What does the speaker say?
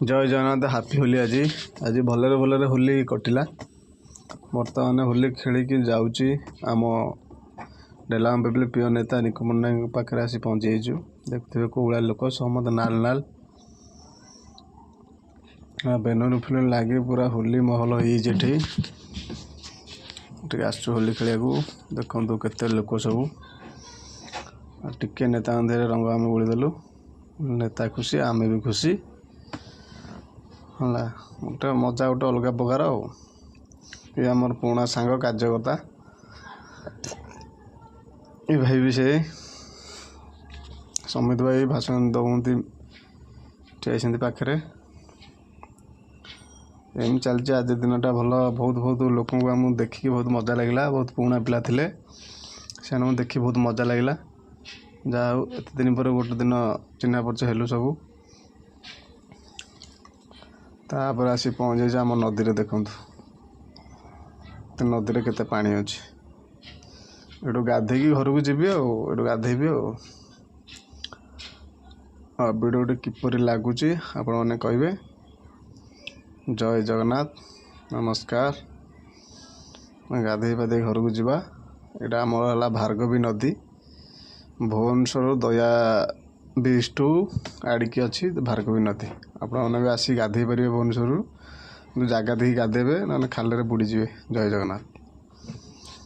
जय जगन्नाथ हापी होली। आज आज भलरे भलरे होली कटिला। बर्तमान होली खेलिकी जाऊँगी आम डेलाम पिपली प्रिय नेता निकु मुंडा पाखे आसी पहुँची जाइछु। देखुए कौड़ा लोक समत नाल नाल बेनर फिल्म लगे पूरा होली महल होटी आसु होली खेलिया देखु केते लोक सब टिके नेता रंग आम बोलीदेलु। नेता खुशी आमे भी खुशी है गोटे मजा गोटे अलग प्रकार। ये आमर पुराना सांग कार्यकर्ता ये भाई भी से समित भाई भाषण दौंती ठिया पाखे एम चलती। आज दिनटा भल बहुत बहुत लोक आम देखिए बहुत मजा लगे। बहुत पुराना पिला थे से देखी बहुत मजा लगे। जहाँ एत दिन पर गोटे दिन चिन्ह परिचय हेलु सबू। तापर आसी पहुँच जाइए आम नदी में। देखु नदी में केते पानी अच्छी। एटू गाधे घर को जी एटू गाधेबी वीडियो किपरि लगुच आपण मैंने कहे। जय जगन्नाथ नमस्कार। गाधे पाधे घर को जावा। यहाँ आमर है भार्गवी नदी भुवनेश्वर दया बीच टू आड़िकी अच्छी भार्गवी नदी। आपण मैंने भी आसी गाधे पारे भुवनेश्वर जगह देखिए गाधेबे ना खाल बुड़ीजे। जय जगन्नाथ।